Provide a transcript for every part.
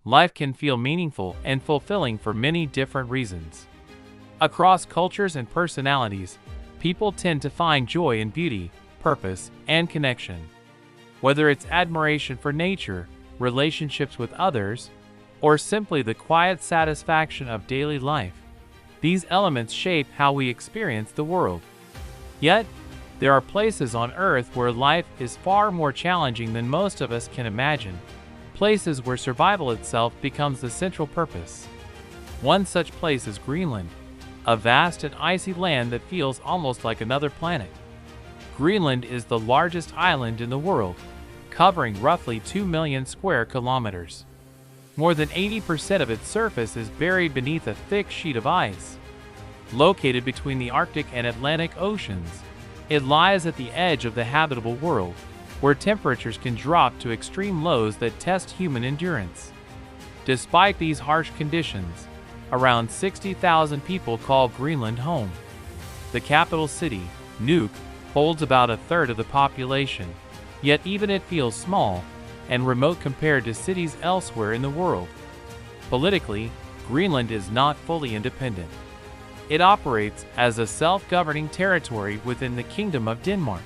life can feel meaningful and fulfilling for many different reasons. Across cultures and personalities, people tend to find joy in beauty, purpose, and connection. Whether it's admiration for nature, relationships with others, or simply the quiet satisfaction of daily life, these elements shape how we experience the world. Yet, there are places on Earth where life is far more challenging than most of us can imagine, places where survival itself becomes the central purpose. One such place is Greenland, a vast and icy land that feels almost like another planet. Greenland is the largest island in the world, covering roughly 2 million square kilometers. More than 80% of its surface is buried beneath a thick sheet of ice. Located between the Arctic and Atlantic Oceans, it lies at the edge of the habitable world, where temperatures can drop to extreme lows that test human endurance. Despite these harsh conditions, around 60,000 people call Greenland home. The capital city, Nuuk, holds about a third of the population, yet even it feels small and remote compared to cities elsewhere in the world. Politically, Greenland is not fully independent. It operates as a self-governing territory within the Kingdom of Denmark.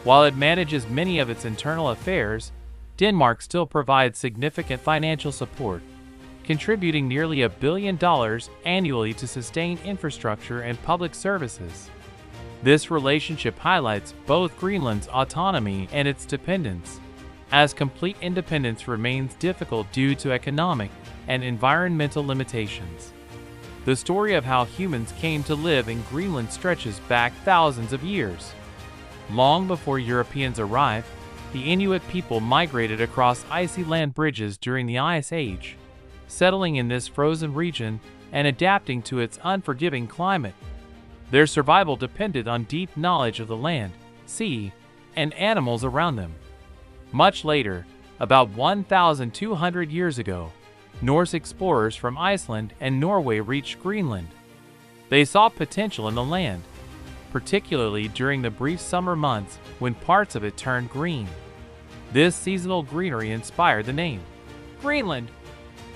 While it manages many of its internal affairs, Denmark still provides significant financial support, contributing nearly $1 billion annually to sustain infrastructure and public services. This relationship highlights both Greenland's autonomy and its dependence, as complete independence remains difficult due to economic and environmental limitations. The story of how humans came to live in Greenland stretches back thousands of years. Long before Europeans arrived, the Inuit people migrated across icy land bridges during the Ice Age, settling in this frozen region and adapting to its unforgiving climate. Their survival depended on deep knowledge of the land, sea, and animals around them. Much later, about 1,200 years ago, Norse explorers from Iceland and Norway reached Greenland. They saw potential in the land, particularly during the brief summer months when parts of it turned green. This seasonal greenery inspired the name, Greenland,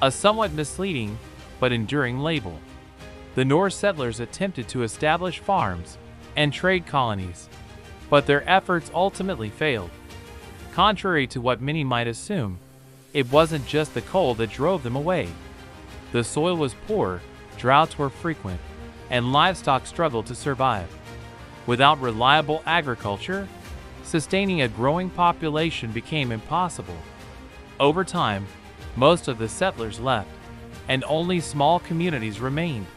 a somewhat misleading but enduring label. The Norse settlers attempted to establish farms and trade colonies, but their efforts ultimately failed. Contrary to what many might assume, it wasn't just the cold that drove them away. The soil was poor, droughts were frequent, and livestock struggled to survive. Without reliable agriculture, sustaining a growing population became impossible. Over time, most of the settlers left, and only small communities remained.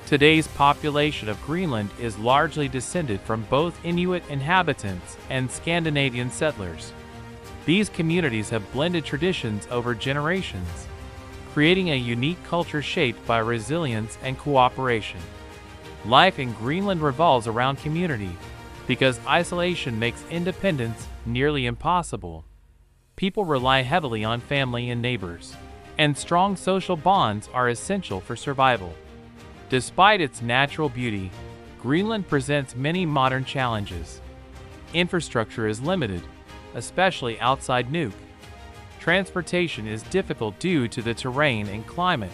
Today's population of Greenland is largely descended from both Inuit inhabitants and Scandinavian settlers. These communities have blended traditions over generations, creating a unique culture shaped by resilience and cooperation. Life in Greenland revolves around community, because isolation makes independence nearly impossible. People rely heavily on family and neighbors, and strong social bonds are essential for survival. Despite its natural beauty, Greenland presents many modern challenges. Infrastructure is limited, especially outside Nuuk. Transportation is difficult due to the terrain and climate.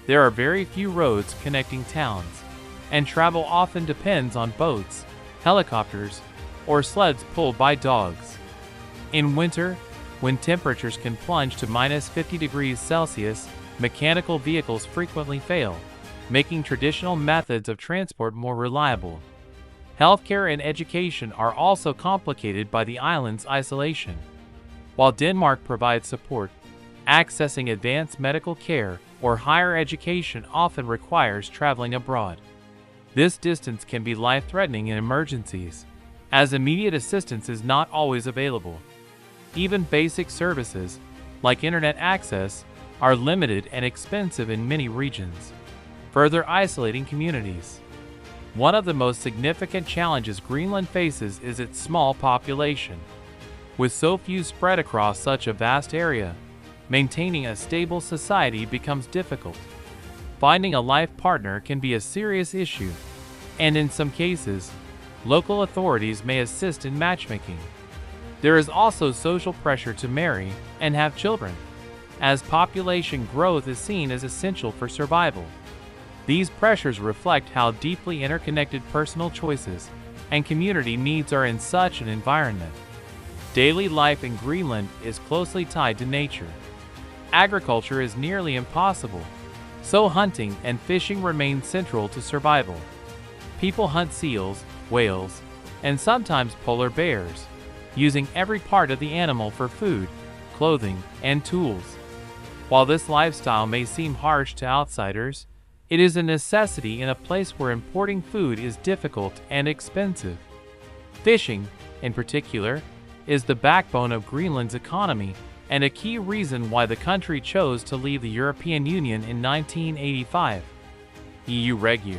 There are very few roads connecting towns, and travel often depends on boats, helicopters, or sleds pulled by dogs. In winter, when temperatures can plunge to -50 degrees Celsius, mechanical vehicles frequently fail, making traditional methods of transport more reliable. Healthcare and education are also complicated by the island's isolation. While Denmark provides support, accessing advanced medical care or higher education often requires traveling abroad. This distance can be life-threatening in emergencies, as immediate assistance is not always available. Even basic services, like internet access, are limited and expensive in many regions, further isolating communities. One of the most significant challenges Greenland faces is its small population. With so few spread across such a vast area, maintaining a stable society becomes difficult. Finding a life partner can be a serious issue, and in some cases, local authorities may assist in matchmaking. There is also social pressure to marry and have children. as population growth is seen as essential for survival. These pressures reflect how deeply interconnected personal choices and community needs are in such an environment. Daily life in Greenland is closely tied to nature. Agriculture is nearly impossible, so hunting and fishing remain central to survival. People hunt seals, whales, and sometimes polar bears, using every part of the animal for food, clothing, and tools. While this lifestyle may seem harsh to outsiders, it is a necessity in a place where importing food is difficult and expensive. Fishing, in particular, is the backbone of Greenland's economy and a key reason why the country chose to leave the European Union in 1985. EU Regu.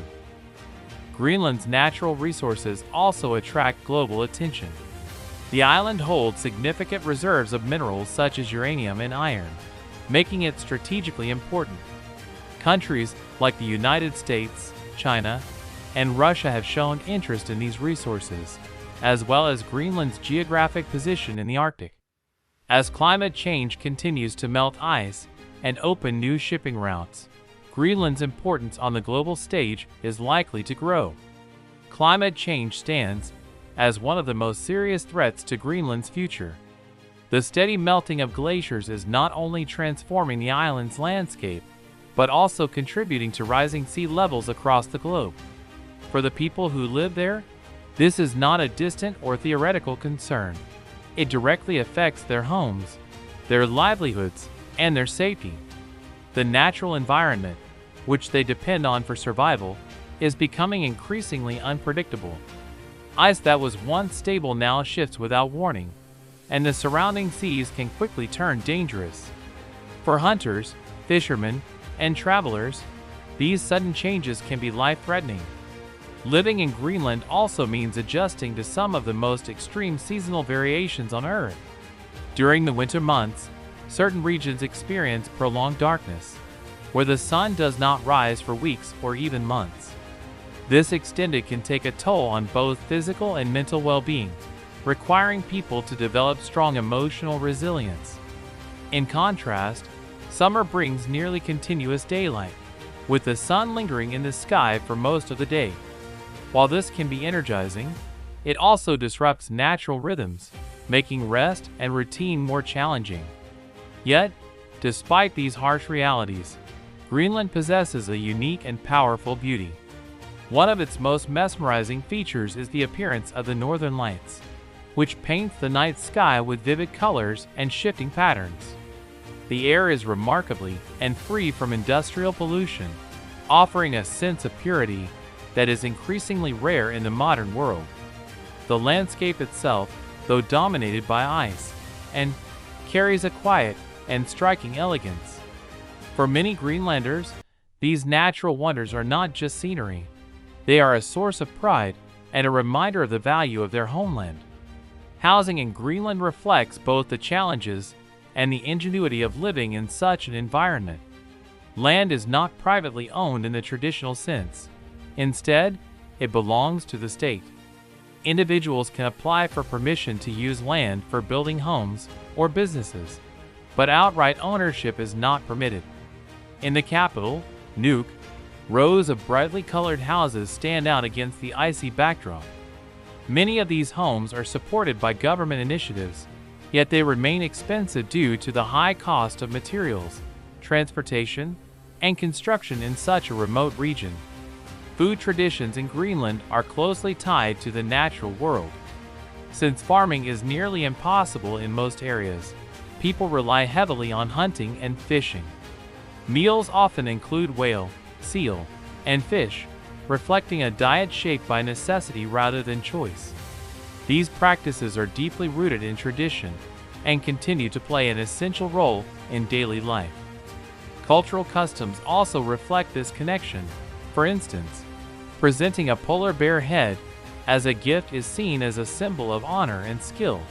Greenland's natural resources also attract global attention. The island holds significant reserves of minerals such as uranium and iron, making it strategically important. Countries like the United States, China, and Russia have shown interest in these resources, as well as Greenland's geographic position in the Arctic. As climate change continues to melt ice and open new shipping routes, Greenland's importance on the global stage is likely to grow. Climate change stands as one of the most serious threats to Greenland's future. The steady melting of glaciers is not only transforming the island's landscape, but also contributing to rising sea levels across the globe. For the people who live there, this is not a distant or theoretical concern. It directly affects their homes, their livelihoods, and their safety. The natural environment, which they depend on for survival, is becoming increasingly unpredictable. Ice that was once stable now shifts without warning, and the surrounding seas can quickly turn dangerous. For hunters, fishermen, and travelers, these sudden changes can be life-threatening. Living in Greenland also means adjusting to some of the most extreme seasonal variations on Earth. During the winter months, certain regions experience prolonged darkness, where the sun does not rise for weeks or even months. This extended can take a toll on both physical and mental well-being, requiring people to develop strong emotional resilience. In contrast, summer brings nearly continuous daylight, with the sun lingering in the sky for most of the day. While this can be energizing, it also disrupts natural rhythms, making rest and routine more challenging. Yet, despite these harsh realities, Greenland possesses a unique and powerful beauty. One of its most mesmerizing features is the appearance of the Northern Lights, which paints the night sky with vivid colors and shifting patterns. The air is remarkably and free from industrial pollution, offering a sense of purity that is increasingly rare in the modern world. The landscape itself, though dominated by ice, and carries a quiet and striking elegance. For many Greenlanders, these natural wonders are not just scenery. They are a source of pride and a reminder of the value of their homeland. Housing in Greenland reflects both the challenges and the ingenuity of living in such an environment. Land is not privately owned in the traditional sense. Instead, it belongs to the state. Individuals can apply for permission to use land for building homes or businesses, but outright ownership is not permitted. In the capital, Nuuk, rows of brightly colored houses stand out against the icy backdrop. Many of these homes are supported by government initiatives, yet they remain expensive due to the high cost of materials, transportation, and construction in such a remote region. Food traditions in Greenland are closely tied to the natural world. Since farming is nearly impossible in most areas, people rely heavily on hunting and fishing. Meals often include whale, seal, and fish, reflecting a diet shaped by necessity rather than choice. These practices are deeply rooted in tradition and continue to play an essential role in daily life. Cultural customs also reflect this connection. For instance, presenting a polar bear head as a gift is seen as a symbol of honor and skill,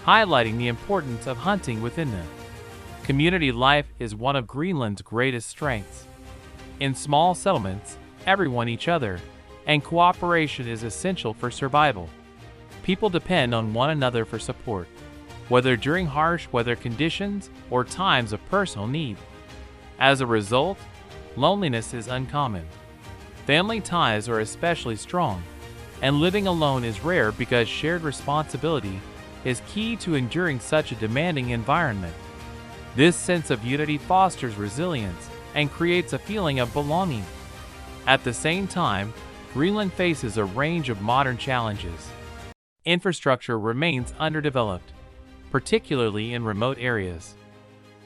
highlighting the importance of hunting within them. Community life is one of Greenland's greatest strengths. In small settlements, everyone each other, and cooperation is essential for survival. People depend on one another for support. whether during harsh weather conditions or times of personal need. As a result, loneliness is uncommon. Family ties are especially strong, and living alone is rare because shared responsibility is key to enduring such a demanding environment. This sense of unity fosters resilience and creates a feeling of belonging. At the same time, Greenland faces a range of modern challenges. Infrastructure remains underdeveloped, particularly in remote areas.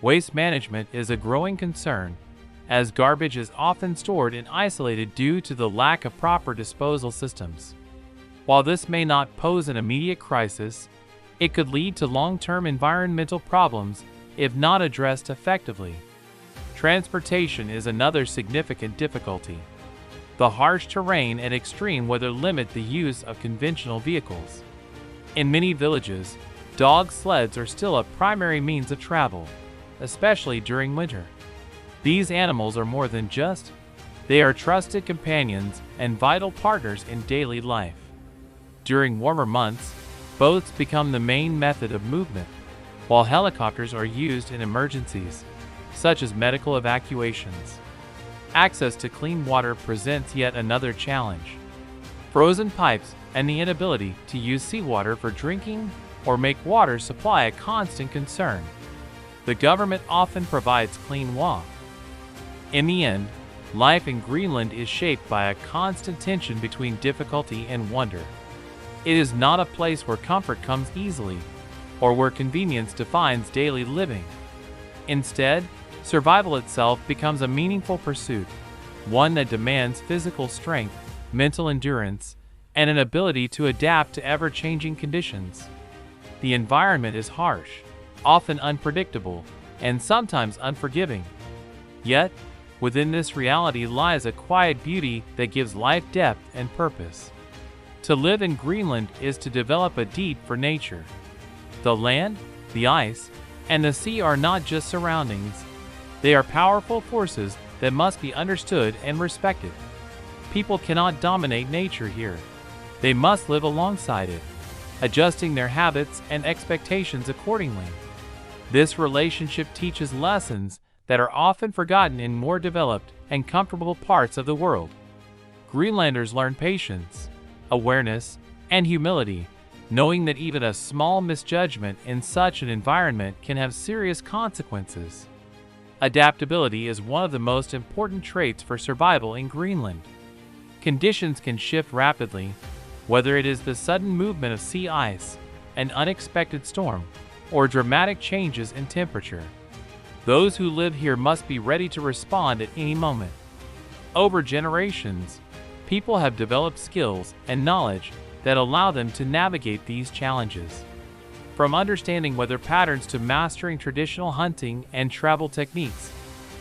Waste management is a growing concern, as garbage is often stored and isolated due to the lack of proper disposal systems. While this may not pose an immediate crisis, it could lead to long-term environmental problems if not addressed effectively. Transportation is another significant difficulty. The harsh terrain and extreme weather limit the use of conventional vehicles. In many villages, dog sleds are still a primary means of travel, especially during winter. These animals are more than they are trusted companions and vital partners in daily life. During warmer months, boats become the main method of movement, while helicopters are used in emergencies, such as medical evacuations. Access to clean water presents yet another challenge. Frozen pipes and the inability to use seawater for drinking or make water supply a constant concern. The government often provides clean water. In the end, life in Greenland is shaped by a constant tension between difficulty and wonder. It is not a place where comfort comes easily, or where convenience defines daily living. Instead, survival itself becomes a meaningful pursuit, one that demands physical strength, mental endurance, and an ability to adapt to ever-changing conditions. The environment is harsh, often unpredictable, and sometimes unforgiving. Yet, within this reality lies a quiet beauty that gives life depth and purpose. To live in Greenland is to develop a deep for nature. The land, the ice, and the sea are not just surroundings. They are powerful forces that must be understood and respected. People cannot dominate nature here. They must live alongside it, adjusting their habits and expectations accordingly. This relationship teaches lessons that are often forgotten in more developed and comfortable parts of the world. Greenlanders learn patience, awareness, and humility, knowing that even a small misjudgment in such an environment can have serious consequences. Adaptability is one of the most important traits for survival in Greenland. Conditions can shift rapidly, whether it is the sudden movement of sea ice, an unexpected storm, or dramatic changes in temperature. Those who live here must be ready to respond at any moment. Over generations, people have developed skills and knowledge that allow them to navigate these challenges. From understanding weather patterns to mastering traditional hunting and travel techniques,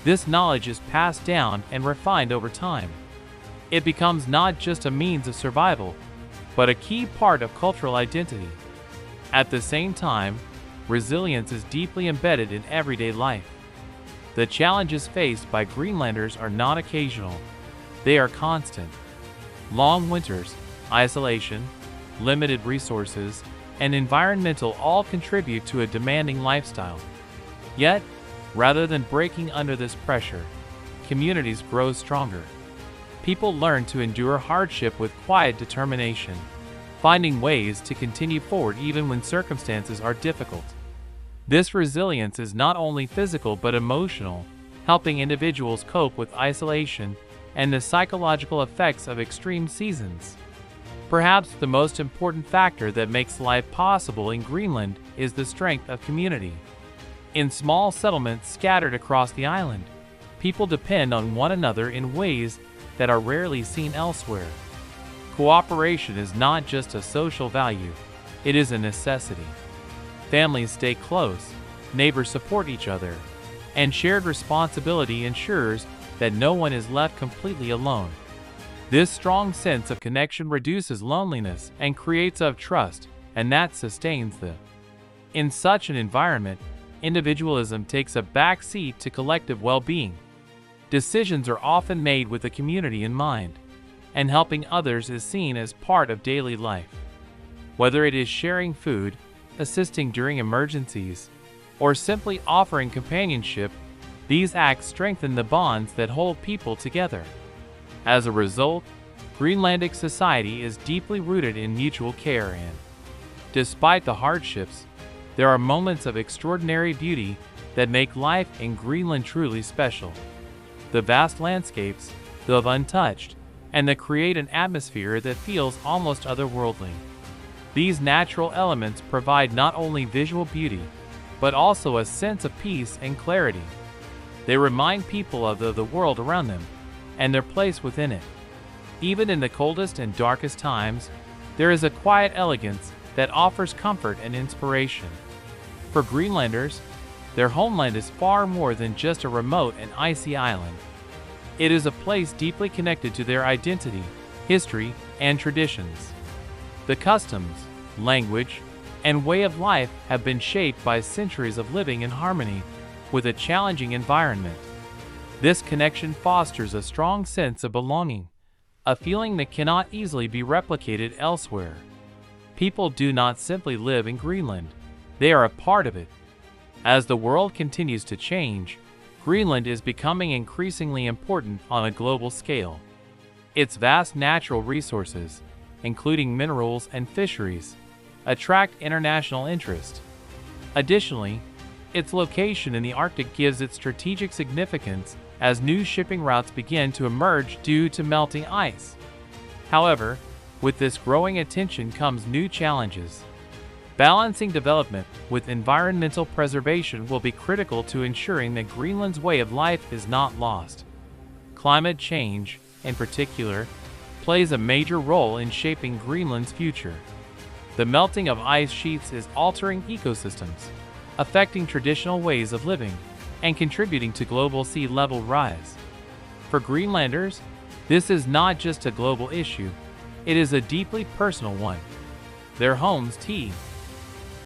this knowledge is passed down and refined over time. It becomes not just a means of survival, but a key part of cultural identity. At the same time, resilience is deeply embedded in everyday life. The challenges faced by Greenlanders are not occasional. They are constant. Long winters, isolation, limited resources, and environmental all contribute to a demanding lifestyle. Yet, rather than breaking under this pressure, communities grow stronger. People learn to endure hardship with quiet determination, finding ways to continue forward even when circumstances are difficult. This resilience is not only physical but emotional, helping individuals cope with isolation and the psychological effects of extreme seasons. Perhaps the most important factor that makes life possible in Greenland is the strength of community. In small settlements scattered across the island, people depend on one another in ways that are rarely seen elsewhere. Cooperation is not just a social value, it is a necessity. Families stay close, neighbors support each other, and shared responsibility ensures that no one is left completely alone. This strong sense of connection reduces loneliness and creates of trust, and that sustains them. In such an environment, individualism takes a back seat to collective well-being. Decisions are often made with the community in mind, and helping others is seen as part of daily life. Whether it is sharing food, assisting during emergencies, or simply offering companionship, these acts strengthen the bonds that hold people together. As a result, Greenlandic society is deeply rooted in mutual care and, despite the hardships, there are moments of extraordinary beauty that make life in Greenland truly special. The vast landscapes, though untouched, and that create an atmosphere that feels almost otherworldly. These natural elements provide not only visual beauty, but also a sense of peace and clarity. They remind people of the world around them and their place within it. Even in the coldest and darkest times, there is a quiet elegance that offers comfort and inspiration. For Greenlanders, their homeland is far more than just a remote and icy island. It is a place deeply connected to their identity, history, and traditions. The customs, language, and way of life have been shaped by centuries of living in harmony with a challenging environment. This connection fosters a strong sense of belonging, a feeling that cannot easily be replicated elsewhere. People do not simply live in Greenland, they are a part of it. As the world continues to change, Greenland is becoming increasingly important on a global scale. Its vast natural resources, including minerals and fisheries, attract international interest. Additionally, its location in the Arctic gives it strategic significance as new shipping routes begin to emerge due to melting ice. However, with this growing attention comes new challenges. Balancing development with environmental preservation will be critical to ensuring that Greenland's way of life is not lost. Climate change, in particular, plays a major role in shaping Greenland's future. The melting of ice sheets is altering ecosystems, affecting traditional ways of living, and contributing to global sea level rise. For Greenlanders, this is not just a global issue, it is a deeply personal one. Their homes, tea,